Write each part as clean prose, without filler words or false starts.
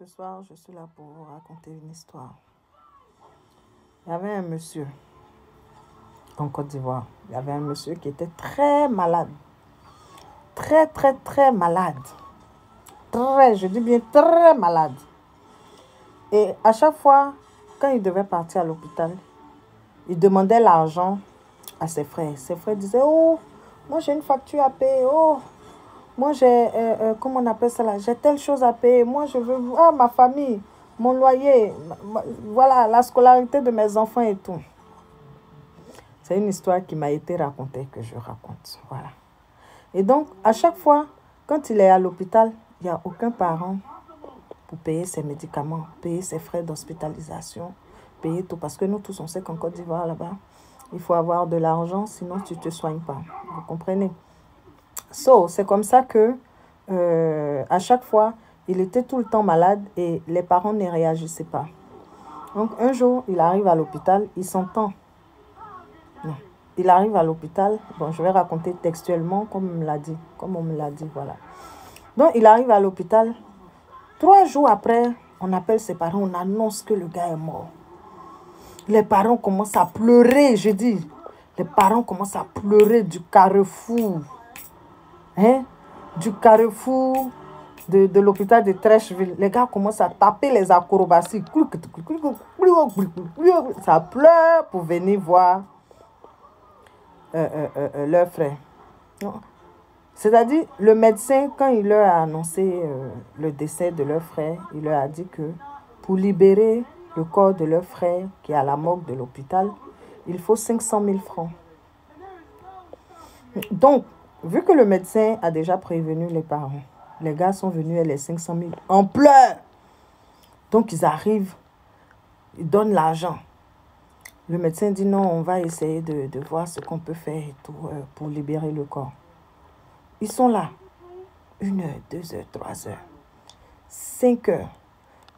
Ce soir, je suis là pour vous raconter une histoire. Il y avait un monsieur en Côte d'Ivoire. Il y avait un monsieur qui était très malade. Très, très, très malade. Très, je dis bien très malade. Et à chaque fois, quand il devait partir à l'hôpital, il demandait l'argent à ses frères. Ses frères disaient, oh, moi j'ai une facture à payer. Oh, moi j'ai, comment on appelle ça là? J'ai telle chose à payer. Moi je veux, ma famille, mon loyer, voilà, la scolarité de mes enfants et tout. C'est une histoire qui m'a été racontée que je raconte. Voilà. Et donc, à chaque fois, quand il est à l'hôpital, il n'y a aucun parent pour payer ses médicaments, payer ses frais d'hospitalisation, payer tout. Parce que nous tous, on sait qu'en Côte d'Ivoire, là-bas, il faut avoir de l'argent, sinon tu ne te soignes pas. Vous comprenez? C'est comme ça que, à chaque fois, il était tout le temps malade et les parents ne réagissaient pas. Donc, un jour, il arrive à l'hôpital, il s'entend. Non. Il arrive à l'hôpital. Bon, je vais raconter textuellement comme on me l'a dit. Comme on me l'a dit, voilà. Donc, il arrive à l'hôpital. 3 jours après, on appelle ses parents, on annonce que le gars est mort. Les parents commencent à pleurer, je dis. Les parents commencent à pleurer du carrefour. Hein? Du carrefour de l'hôpital de Trècheville. Les gars commencent à taper les acrobaties. Ça pleure pour venir voir leur frère. C'est-à-dire, le médecin, quand il leur a annoncé le décès de leur frère, il leur a dit que pour libérer le corps de leur frère qui est à la morgue de l'hôpital, il faut 500 000 francs. Donc, vu que le médecin a déjà prévenu les parents, les gars sont venus et les 500 000 en pleurs. Donc, ils arrivent, ils donnent l'argent. Le médecin dit non, on va essayer de voir ce qu'on peut faire et tout pour libérer le corps. Ils sont là. 1 heure, 2 heures, 3 heures, 5 heures.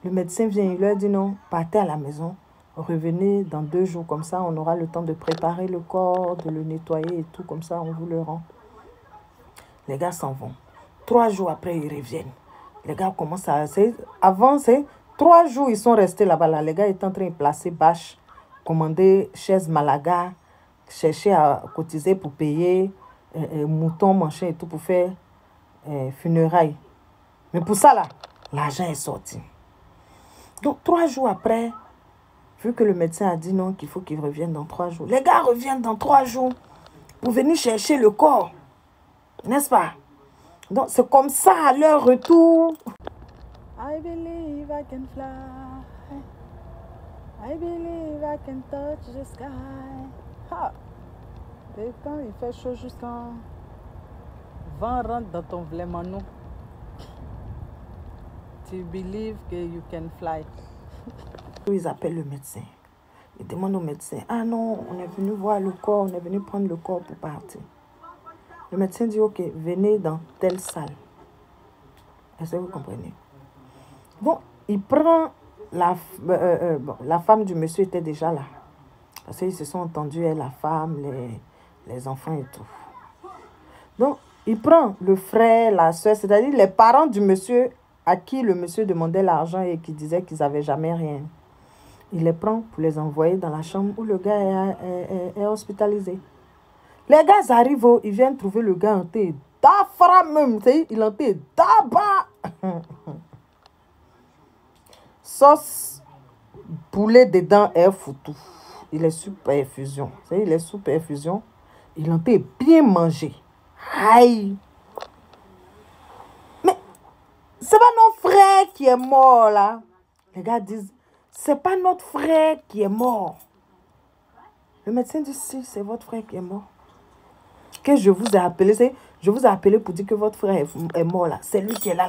Le médecin vient, il leur dit non, partez à la maison, revenez dans 2 jours. Comme ça, on aura le temps de préparer le corps, de le nettoyer et tout. Comme ça, on vous le rend. Les gars s'en vont. 3 jours après, ils reviennent. Les gars commencent à... Avant, 3 jours, ils sont restés là-bas. Là. Les gars étaient en train de placer bâche, commander chaise Malaga, chercher à cotiser pour payer mouton, machin et tout pour faire funérailles. Mais pour ça, là, l'argent est sorti. Donc, 3 jours après, vu que le médecin a dit non, qu'il faut qu'ils reviennent dans 3 jours, les gars reviennent dans 3 jours pour venir chercher le corps. N'est-ce pas? Donc, c'est comme ça à leur retour. I believe I can fly. I believe I can touch the sky. Ha! Et quand il fait chaud jusqu'en vent rentre dans ton vlémano, tu believe que you can fly. Ils appellent le médecin. Ils demandent au médecin, ah non, on est venu voir le corps, on est venu prendre le corps pour partir. Le médecin dit, ok, venez dans telle salle. Est-ce que vous comprenez? Bon, il prend la femme du monsieur était déjà là. Parce qu'ils se sont entendus, la femme, les enfants et tout. Donc, il prend le frère, la soeur, c'est-à-dire les parents du monsieur à qui le monsieur demandait l'argent et qui disaient qu'ils n'avaient jamais rien. Il les prend pour les envoyer dans la chambre où le gars est hospitalisé. Les gars arrivent, ils viennent trouver le gars en thé. D'afra même, il en thé d'aba. Sauce poulet dedans est foutu. Il est sous perfusion. Il est sous perfusion. Il en peut bien manger. Aïe. Mais c'est pas notre frère qui est mort là. Les gars disent, c'est pas notre frère qui est mort. Le médecin dit, si, c'est votre frère qui est mort. Que je vous ai appelé, je vous ai appelé pour dire que votre frère est mort là. C'est lui qui est là.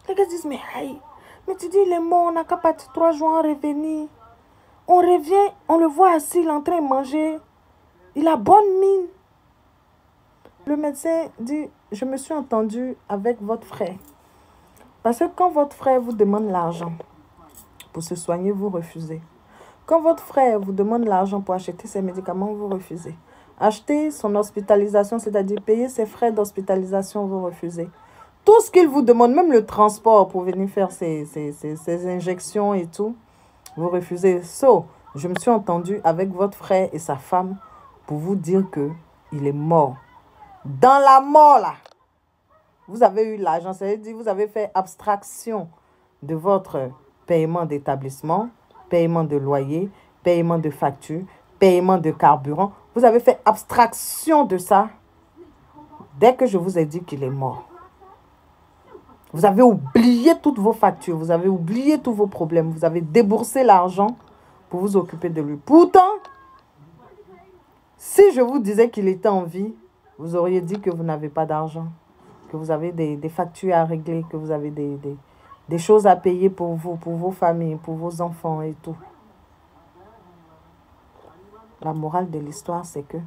Les gars disent, mais aïe. Mais tu dis, il est mort, on n'a qu'à partir 3 jours en revenir. On revient, on le voit assis, il est en train de manger. Il a bonne mine. Le médecin dit, je me suis entendu avec votre frère. Parce que quand votre frère vous demande l'argent pour se soigner, vous refusez. Quand votre frère vous demande l'argent pour acheter ses médicaments, vous refusez. Acheter son hospitalisation, c'est-à-dire payer ses frais d'hospitalisation, vous refusez. Tout ce qu'il vous demande, même le transport pour venir faire ces injections et tout, vous refusez. Je me suis entendue avec votre frère et sa femme pour vous dire qu'il est mort. Dans la mort, là, vous avez eu l'argent. Ça veut dire que vous avez fait abstraction de votre paiement d'établissement, paiement de loyer, paiement de facture, paiement de carburant. Vous avez fait abstraction de ça dès que je vous ai dit qu'il est mort. Vous avez oublié toutes vos factures, vous avez oublié tous vos problèmes, vous avez déboursé l'argent pour vous occuper de lui. Pourtant, si je vous disais qu'il était en vie, vous auriez dit que vous n'avez pas d'argent, que vous avez des factures à régler, que vous avez des choses à payer pour vous, pour vos familles, pour vos enfants et tout. La morale de l'histoire, c'est que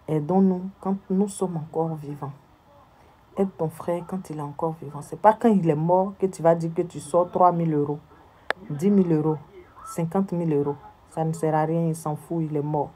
aidons-nous quand nous sommes encore vivants. Aide ton frère quand il est encore vivant. Ce n'est pas quand il est mort que tu vas dire que tu sors 3 000 euros, 10 000 euros, 50 000 euros. Ça ne sert à rien, il s'en fout, il est mort.